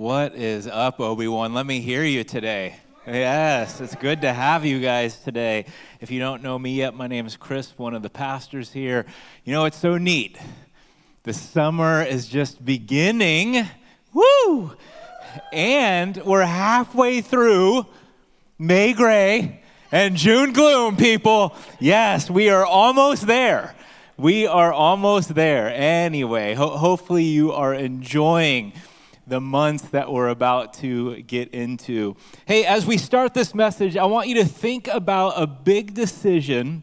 What is up, Obi-Wan? Let me hear you today. Yes, it's good to have you guys today. If you don't know me yet, my name is Chris, one of the pastors here. You know, it's so neat. The summer is just beginning. Woo! And we're halfway through May gray and June gloom, people. Yes, we are almost there. We are almost there. Anyway, hopefully you are enjoying the months that we're about to get into. Hey, as we start this message, I want you to think about a big decision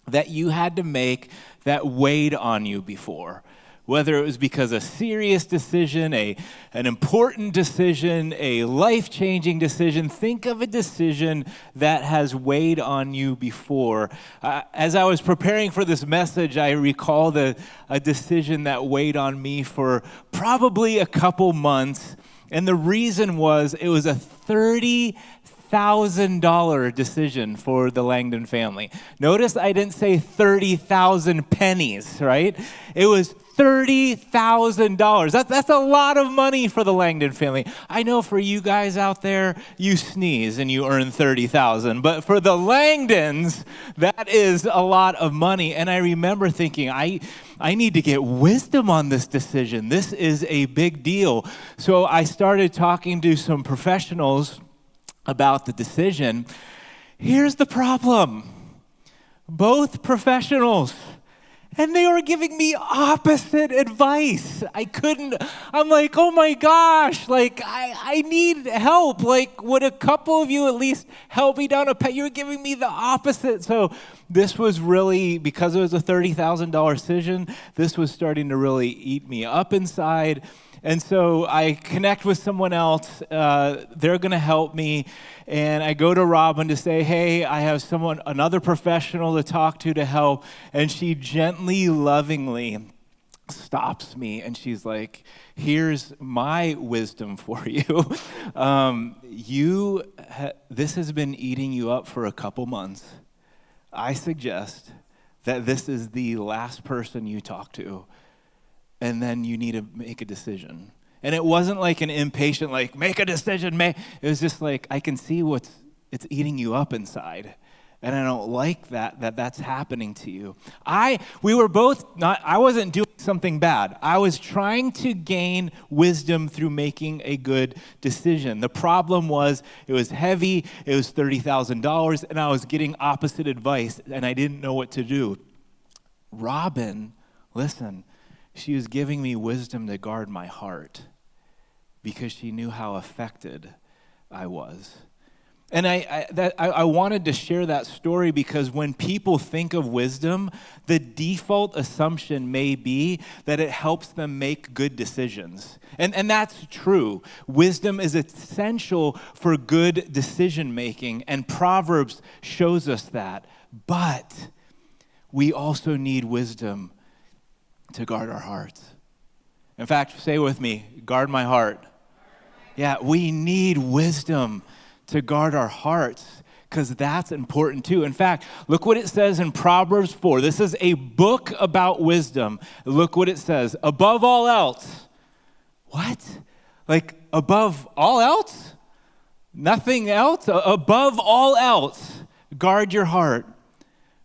that you had to make that weighed on you before. Whether it was because a serious decision, an important decision, a life-changing decision, think of a decision that has weighed on you before. As I was preparing for this message, I recalled a decision that weighed on me for probably a couple months. And the reason was it was a $30,000 decision for the Langdon family. Notice I didn't say 30,000 pennies, right? It was $30,000. That's a lot of money for the Langdon family. I know for you guys out there, you sneeze and you earn $30,000, but for the Langdons, that is a lot of money. And I remember thinking, I need to get wisdom on this decision. This is a big deal. So I started talking to some professionals about the decision. Here's the problem. Both professionals, and they were giving me opposite advice. I'm like, oh my gosh, like I need help. Like, would a couple of you at least help me down a path? You're giving me the opposite. So this was really, because it was a $30,000 decision, this was starting to really eat me up inside. And so I connect with someone else. They're going to help me. And I go to Robin to say, hey, I have another professional to talk to help. And she gently, lovingly stops me. And she's like, here's my wisdom for you. This has been eating you up for a couple months. I suggest that this is the last person you talk to. And then you need to make a decision. And it wasn't like an impatient, like, make a decision, It was just like, I can see it's eating you up inside. And I don't like that's happening to you. I wasn't doing something bad. I was trying to gain wisdom through making a good decision. The problem was it was heavy, it was $30,000, and I was getting opposite advice, and I didn't know what to do. Robin, listen, she was giving me wisdom to guard my heart because she knew how affected I was. And I wanted to share that story because when people think of wisdom, the default assumption may be that it helps them make good decisions. And that's true. Wisdom is essential for good decision making, and Proverbs shows us that. But we also need wisdom to guard our hearts. In fact, say with me, guard my heart. Yeah, we need wisdom to guard our hearts because that's important too. In fact, look what it says in Proverbs 4. This is a book about wisdom. Look what it says. Above all else. What? Like above all else? Nothing else? Above all else, guard your heart,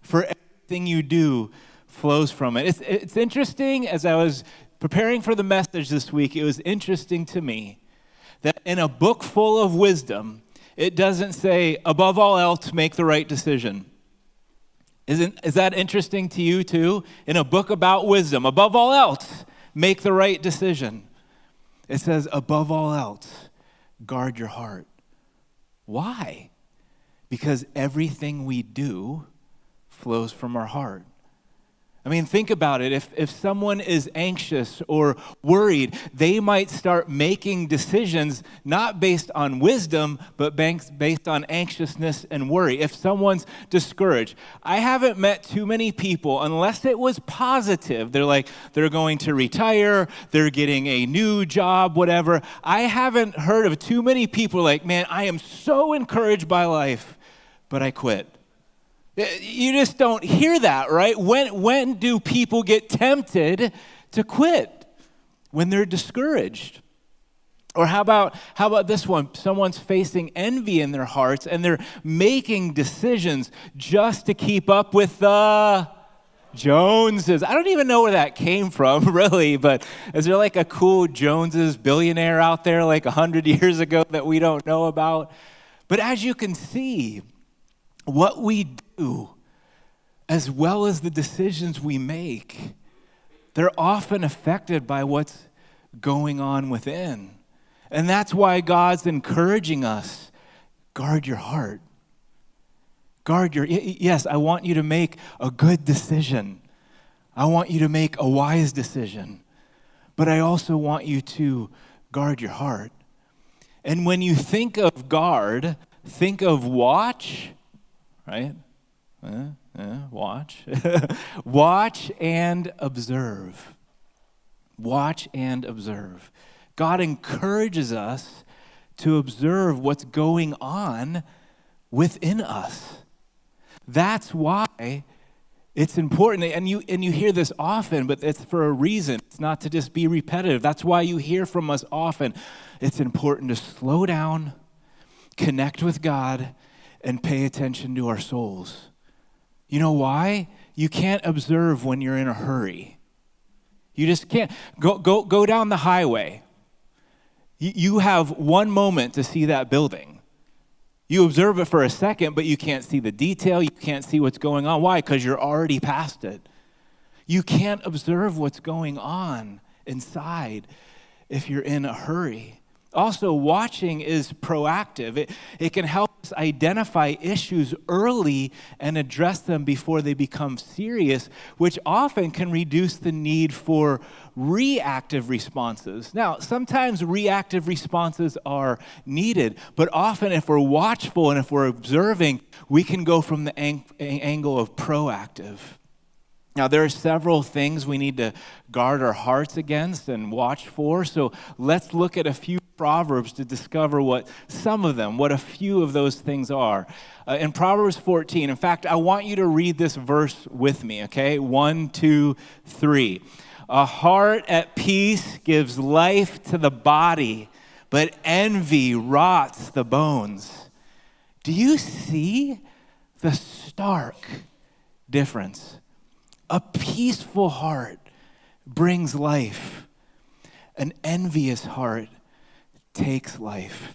for everything you do flows from it. It's interesting, as I was preparing for the message this week, it was interesting to me that in a book full of wisdom, it doesn't say, above all else, make the right decision. Is that interesting to you too? In a book about wisdom, above all else, make the right decision. It says, above all else, guard your heart. Why? Because everything we do flows from our heart. I mean, think about it. If someone is anxious or worried, they might start making decisions not based on wisdom, but based on anxiousness and worry. If someone's discouraged, I haven't met too many people, unless it was positive. They're going to retire, they're getting a new job, whatever. I haven't heard of too many people like, man, I am so encouraged by life, but I quit. You just don't hear that, right? When do people get tempted to quit? When they're discouraged. Or how about this one? Someone's facing envy in their hearts and they're making decisions just to keep up with the Joneses. I don't even know where that came from, really, but is there like a cool Joneses billionaire out there like 100 years ago that we don't know about? But as you can see, what we do, as well as the decisions we make, they're often affected by what's going on within. And that's why God's encouraging us, guard your heart. Yes, I want you to make a good decision. I want you to make a wise decision. But I also want you to guard your heart. And when you think of guard, think of watch, right? Watch. Watch and observe. Watch and observe. God encourages us to observe what's going on within us. That's why it's important, and you hear this often, but it's for a reason. It's not to just be repetitive. That's why you hear from us often. It's important to slow down, connect with God, and pay attention to our souls. You know why? You can't observe when you're in a hurry. You just can't. Go down the highway. You have one moment to see that building. You observe it for a second, but you can't see the detail. You can't see what's going on. Why? Because you're already past it. You can't observe what's going on inside if you're in a hurry. Also, watching is proactive. It can help us identify issues early and address them before they become serious, which often can reduce the need for reactive responses. Now, sometimes reactive responses are needed, but often if we're watchful and if we're observing, we can go from the angle of proactive. Now, there are several things we need to guard our hearts against and watch for, so let's look at a few Proverbs to discover what a few of those things are. In Proverbs 14, in fact, I want you to read this verse with me, okay? 1, 2, 3. A heart at peace gives life to the body, but envy rots the bones. Do you see the stark difference? A peaceful heart brings life. An envious heart takes life.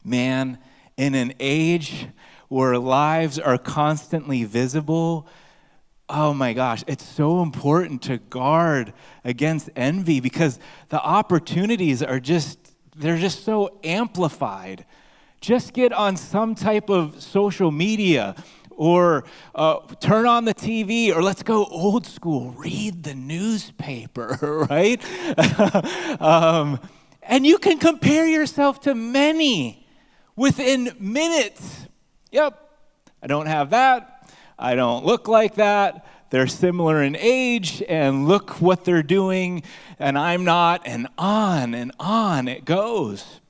Man, in an age where lives are constantly visible, oh my gosh, it's so important to guard against envy because the opportunities they're just so amplified. Just get on some type of social media or turn on the TV, or let's go old school, read the newspaper, right? And you can compare yourself to many within minutes. Yep, I don't have that. I don't look like that. They're similar in age, and look what they're doing, and I'm not, and on it goes.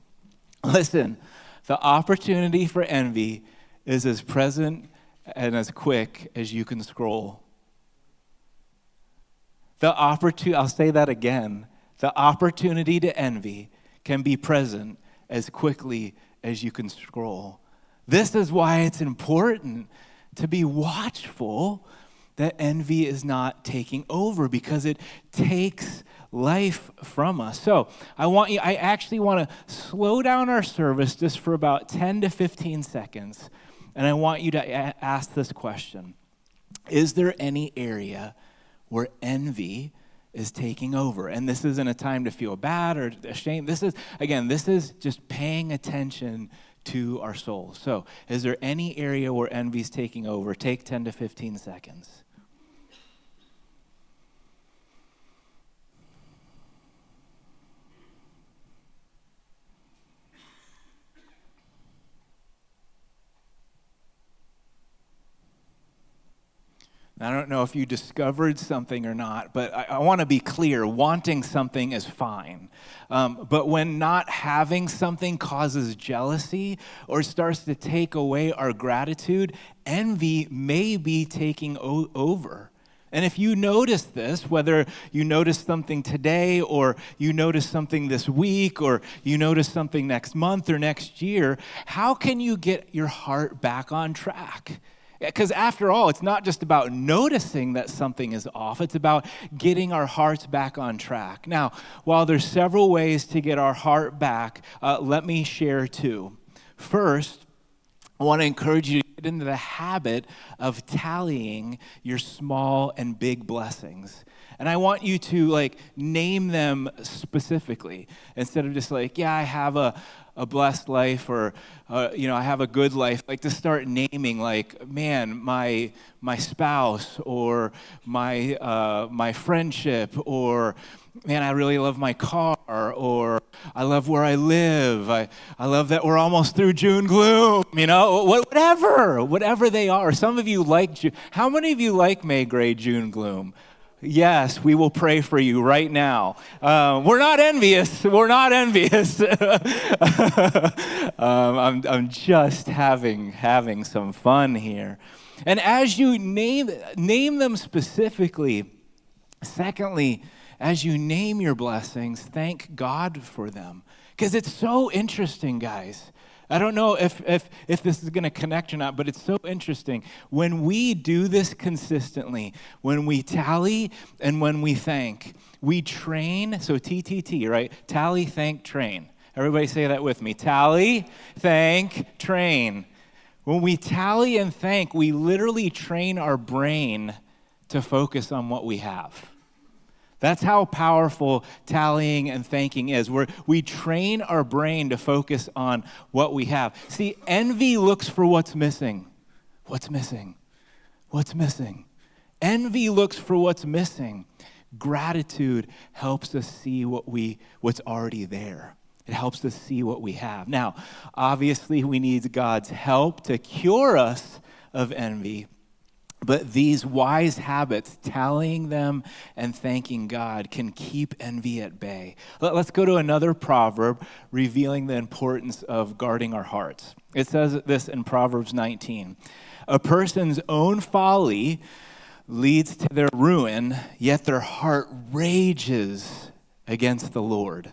Listen, the opportunity for envy is as present and as quick as you can scroll. I'll say that again. The opportunity to envy can be present as quickly as you can scroll. This is why it's important to be watchful that envy is not taking over, because it takes life from us. So I actually want to slow down our service just for about 10 to 15 seconds, and I want you to ask this question. Is there any area where envy is taking over? And this isn't a time to feel bad or ashamed. This is just paying attention to our souls. So, is there any area where envy is taking over? Take 10 to 15 seconds. I don't know if you discovered something or not, but I want to be clear. Wanting something is fine. But when not having something causes jealousy or starts to take away our gratitude, envy may be taking over. And if you notice this, whether you notice something today or you notice something this week or you notice something next month or next year, how can you get your heart back on track? Because after all, it's not just about noticing that something is off. It's about getting our hearts back on track. Now, while there's several ways to get our heart back, let me share two. First, I want to encourage you to get into the habit of tallying your small and big blessings. And I want you to name them specifically instead of just I have a blessed life or I have a good life. To start naming man, my spouse or my friendship or man, I really love my car, or I love where I live. I love that we're almost through June gloom, whatever they are. Some of you like June. How many of you like May, gray, June gloom? Yes, we will pray for you right now. We're not envious. We're not envious. I'm just having some fun here. And as you name them specifically, secondly, as you name your blessings, thank God for them. Because it's so interesting, guys. I don't know if this is going to connect or not, but it's so interesting. When we do this consistently, when we tally and when we thank, we train. So TTT, right? Tally, thank, train. Everybody say that with me. Tally, thank, train. When we tally and thank, we literally train our brain to focus on what we have. That's how powerful tallying and thanking is. We train our brain to focus on what we have. See, envy looks for what's missing. What's missing? What's missing? Envy looks for what's missing. Gratitude helps us see what's already there. It helps us see what we have. Now, obviously, we need God's help to cure us of envy. But these wise habits, tallying them and thanking God, can keep envy at bay. Let's go to another proverb revealing the importance of guarding our hearts. It says this in Proverbs 19. A person's own folly leads to their ruin, yet their heart rages against the Lord.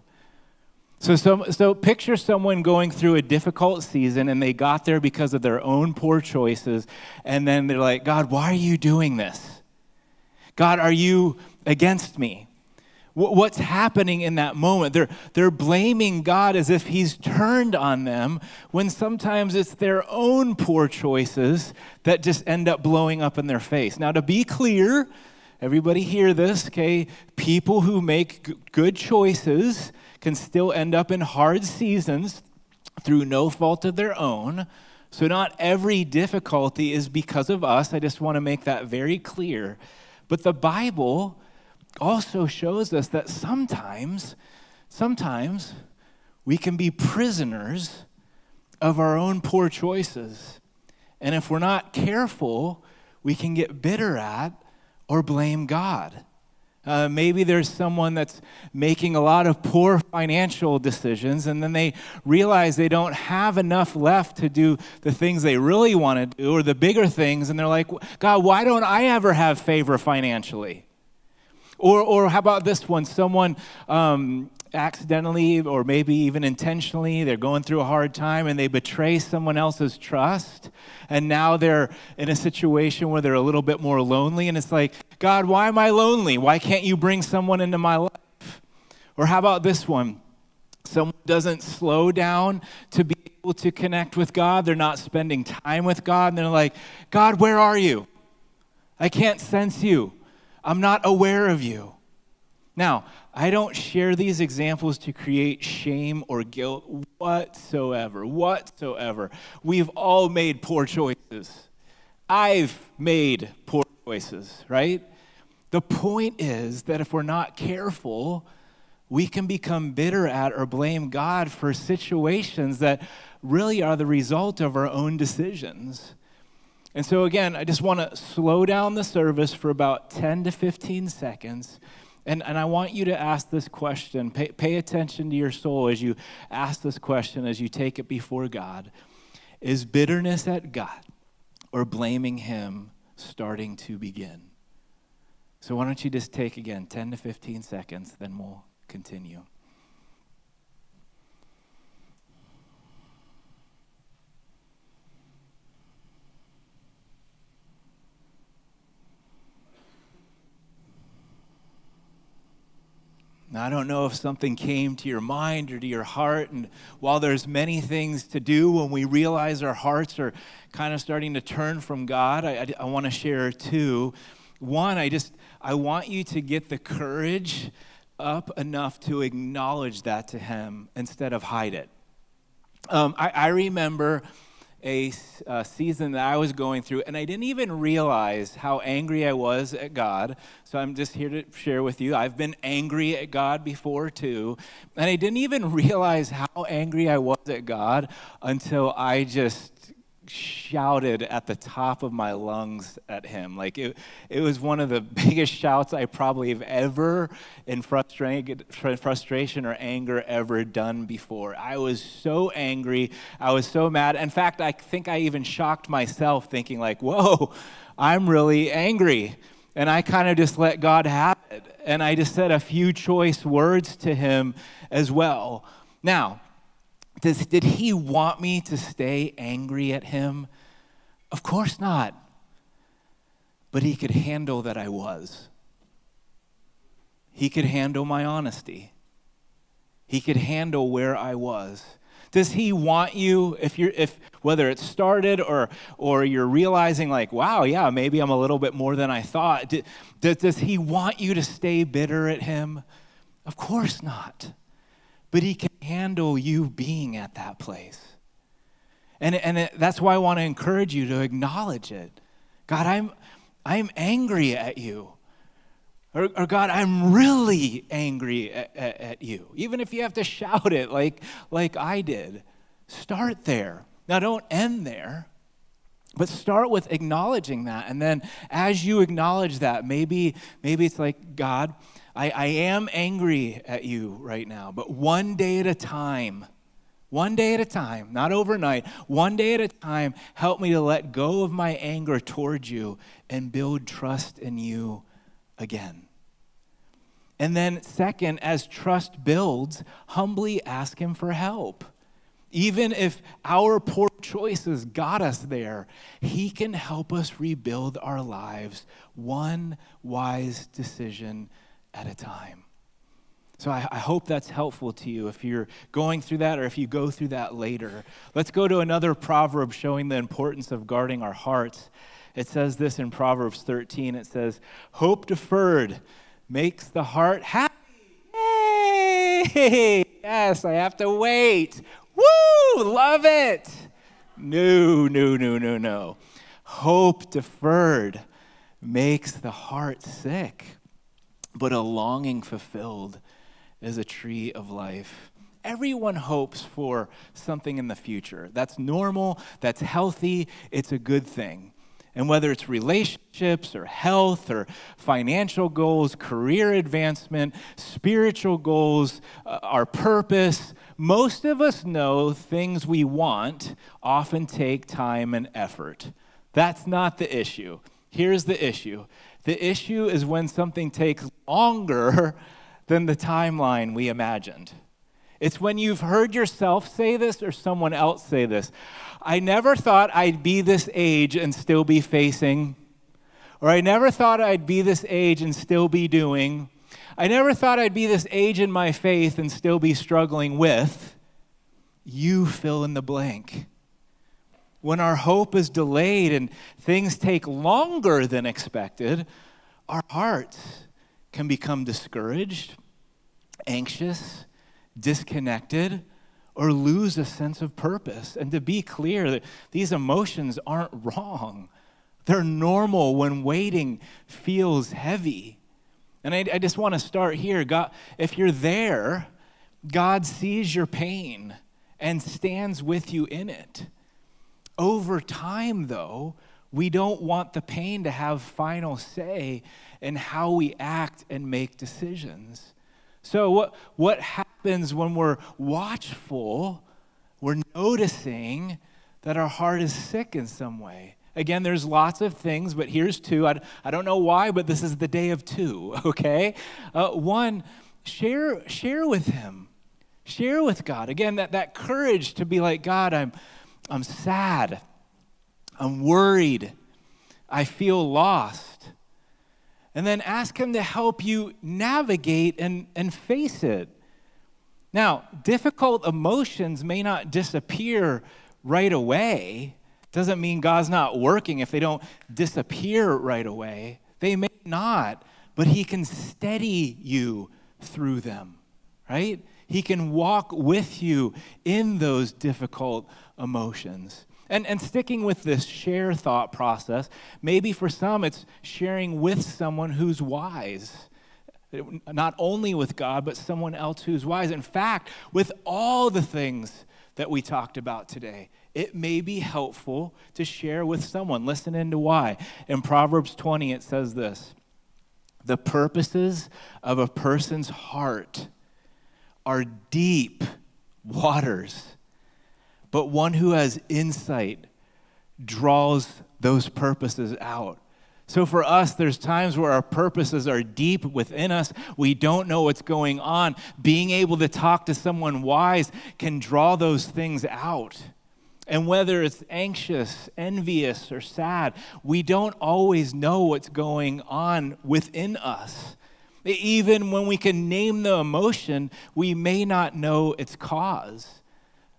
So picture someone going through a difficult season and they got there because of their own poor choices, and then they're like, God, why are you doing this? God, are you against me? What's happening in that moment? They're blaming God as if he's turned on them, when sometimes it's their own poor choices that just end up blowing up in their face. Now, to be clear, everybody hear this, okay? People who make good choices can still end up in hard seasons through no fault of their own. So not every difficulty is because of us. I just want to make that very clear. But the Bible also shows us that sometimes we can be prisoners of our own poor choices. And if we're not careful, we can get bitter at or blame God. Maybe there's someone that's making a lot of poor financial decisions, and then they realize they don't have enough left to do the things they really want to do or the bigger things, and they're like, God, why don't I ever have favor financially? Or how about this one? Someone accidentally or maybe even intentionally, they're going through a hard time and they betray someone else's trust, and now they're in a situation where they're a little bit more lonely, and it's like, God, why am I lonely? Why can't you bring someone into my life? Or how about this one? Someone doesn't slow down to be able to connect with God. They're not spending time with God, and they're like, God, where are you? I can't sense you. I'm not aware of you. Now, I don't share these examples to create shame or guilt whatsoever. We've all made poor choices. I've made poor choices, right? The point is that if we're not careful, we can become bitter at or blame God for situations that really are the result of our own decisions. And so again, I just want to slow down the service for about 10 to 15 seconds. And I want you to ask this question. Pay attention to your soul as you ask this question, as you take it before God. Is bitterness at God or blaming him starting to begin? So why don't you just take, again, 10 to 15 seconds, then we'll continue. Now, I don't know if something came to your mind or to your heart, and while there's many things to do when we realize our hearts are kind of starting to turn from God, I want to share two. One, I want you to get the courage up enough to acknowledge that to Him instead of hide it. I remember a season that I was going through, and I didn't even realize how angry I was at God. So I'm just here to share with you. I've been angry at God before too, and I didn't even realize how angry I was at God until I just shouted at the top of my lungs at Him. Like it was one of the biggest shouts I probably have ever in frustration or anger ever done before. I was so angry. I was so mad. In fact, I think I even shocked myself thinking like, whoa, I'm really angry. And I kind of just let God have it. And I just said a few choice words to Him as well. Now, did He want me to stay angry at Him? Of course not. But He could handle that I was. He could handle my honesty. He could handle where I was. Does He want you, if whether it started or you're realizing like, wow, yeah, maybe I'm a little bit more than I thought. Does He want you to stay bitter at Him? Of course not. But He can handle you being at that place. And that's why I want to encourage you to acknowledge it. God, I'm angry at you. Or God, I'm really angry at you. Even if you have to shout it like I did. Start there. Now don't end there. But start with acknowledging that. And then as you acknowledge that, maybe it's like, God, I am angry at you right now, but one day at a time, not overnight, one day at a time, help me to let go of my anger towards you and build trust in you again. And then second, as trust builds, humbly ask Him for help. Even if our poor choices got us there, He can help us rebuild our lives one wise decision at a time. So I hope that's helpful to you if you're going through that or if you go through that later. Let's go to another proverb showing the importance of guarding our hearts. It says this in Proverbs 13. It says, hope deferred makes the heart happy. Yay! Yes, I have to wait. Woo! Love it. No. Hope deferred makes the heart sick, but a longing fulfilled is a tree of life. Everyone hopes for something in the future. That's normal, that's healthy, it's a good thing. And whether it's relationships or health or financial goals, career advancement, spiritual goals, our purpose, most of us know things we want often take time and effort. That's not the issue. Here's the issue. The issue is when something takes longer than the timeline we imagined. It's when you've heard yourself say this or someone else say this. I never thought I'd be this age and still be facing, or I never thought I'd be this age and still be doing. I never thought I'd be this age in my faith and still be struggling with. You fill in the blank. When our hope is delayed and things take longer than expected, our hearts can become discouraged, anxious, disconnected, or lose a sense of purpose. And to be clear, these emotions aren't wrong. They're normal when waiting feels heavy. And I just want to start here. God, if you're there, God sees your pain and stands with you in it. Over time, though, we don't want the pain to have final say in how we act and make decisions. So what happens when we're watchful, we're noticing that our heart is sick in some way. Again, there's lots of things, but here's two. I don't know why, but this is the day of two, okay? One, share with him. Share with God. Again, that courage to be like, God, I'm sad. I'm worried. I feel lost. And then ask him to help you navigate and face it. Now, difficult emotions may not disappear right away. Doesn't mean God's not working if they don't disappear right away. They may not, but he can steady you through them, right? He can walk with you in those difficult emotions. And sticking with this share thought process, maybe for some it's sharing with someone who's wise. Not only with God, but someone else who's wise. In fact, with all the things that we talked about today, it may be helpful to share with someone. Listen into why. In Proverbs 20, it says this: the purposes of a person's heart are deep waters, but one who has insight draws those purposes out. So for us, there's times where our purposes are deep within us. We don't know what's going on. Being able to talk to someone wise can draw those things out. And whether it's anxious, envious, or sad, we don't always know what's going on within us. Even when we can name the emotion, we may not know its cause.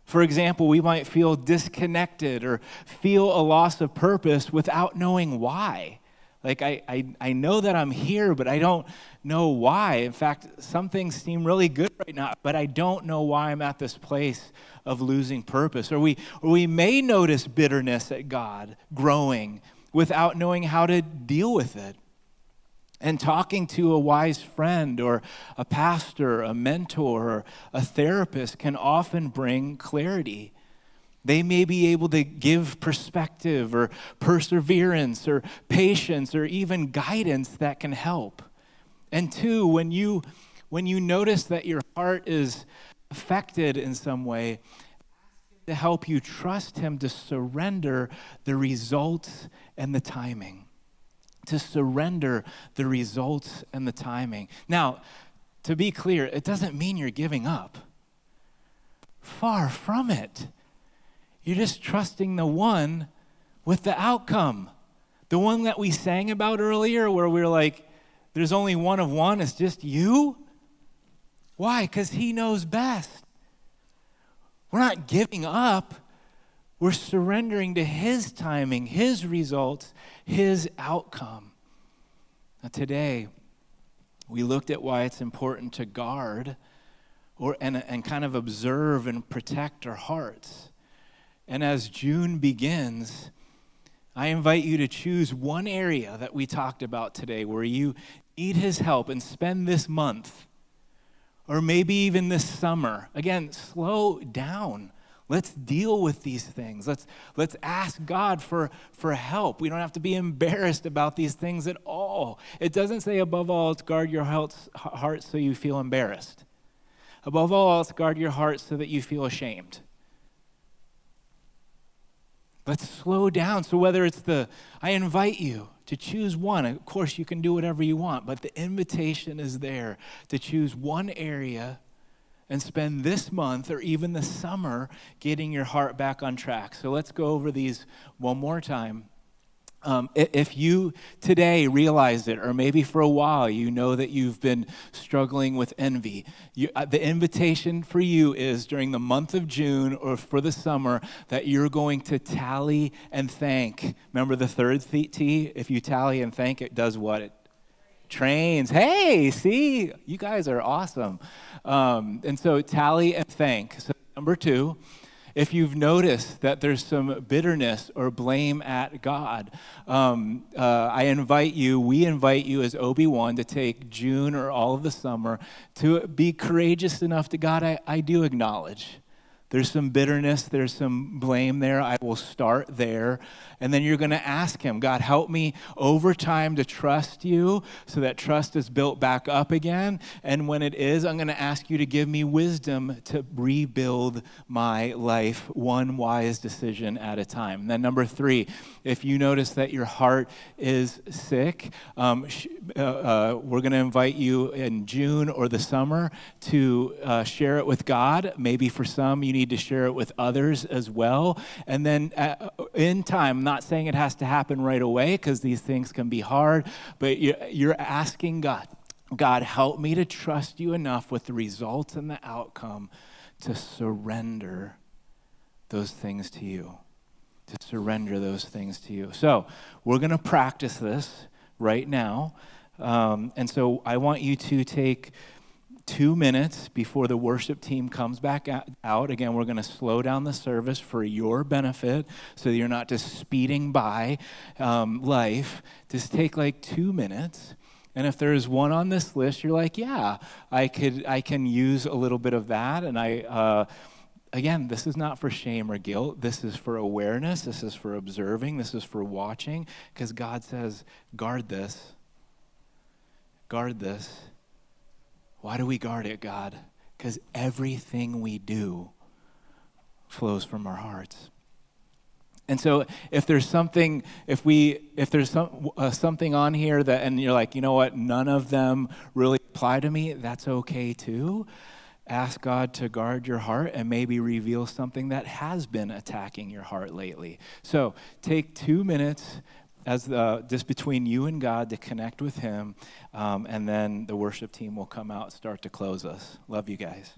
For example, we might feel disconnected or feel a loss of purpose without knowing why. Like, I know that I'm here, but I don't know why. In fact, some things seem really good right now, but I don't know why I'm at this place of losing purpose. Or we may notice bitterness at God growing without knowing how to deal with it. And talking to a wise friend or a pastor, a mentor, or a therapist can often bring clarity. They may be able to give perspective or perseverance or patience or even guidance that can help. And two, when you notice that your heart is affected in some way, ask him to help you trust him to surrender the results and the timing. To surrender the results and the timing. Now, to be clear, it doesn't mean you're giving up. Far from it. You're just trusting the one with the outcome. The one that we sang about earlier where we're like, there's only one of one, it's just you. Why? Because he knows best. We're not giving up. We're surrendering to his timing, his results, his outcome. Now today, we looked at why it's important to guard and kind of observe and protect our hearts. And as June begins, I invite you to choose one area that we talked about today where you need his help and spend this month, or maybe even this summer. Again, slow down. Let's deal with these things. Let's ask God for help. We don't have to be embarrassed about these things at all. It doesn't say above all else guard your heart so you feel embarrassed. Above all else guard your heart so that you feel ashamed. Let's slow down. So whether it's I invite you to choose one. Of course, you can do whatever you want, but the invitation is there to choose one area and spend this month or even the summer getting your heart back on track. So let's go over these one more time. If you today realize it, or maybe for a while you know that you've been struggling with envy, the invitation for you is during the month of June or for the summer that you're going to tally and thank. Remember the third T? If you tally and thank, it does what? It trains. Hey, see, you guys are awesome. And so tally and thank. So number two, if you've noticed that there's some bitterness or blame at God, we invite you as OB1 to take June or all of the summer to be courageous enough to God, I do acknowledge there's some bitterness, there's some blame there. I will start there. And then you're going to ask him, God, help me over time to trust you so that trust is built back up again. And when it is, I'm going to ask you to give me wisdom to rebuild my life one wise decision at a time. And then number 3, if you notice that your heart is sick, we're going to invite you in June or the summer to share it with God. Maybe for some, you need to share it with others as well. And then in time, I'm not saying it has to happen right away because these things can be hard, but you're asking God, help me to trust you enough with the results and the outcome to surrender those things to you. To surrender those things to you. So we're going to practice this right now. And so I want you to take 2 minutes before the worship team comes back out. Again, we're going to slow down the service for your benefit so you're not just speeding by life. Just take like 2 minutes. And if there's one on this list, you're like, yeah, I can use a little bit of that. And again, this is not for shame or guilt. This is for awareness. This is for observing. This is for watching. Because God says, guard this. Guard this. Why do we guard it, God? Because everything we do flows from our hearts. And so if there's something, something on here that, and you're like, you know what, none of them really apply to me, that's okay too. Ask God to guard your heart and maybe reveal something that has been attacking your heart lately. So take 2 minutes just between you and God to connect with him, and then the worship team will come out and start to close us. Love you guys.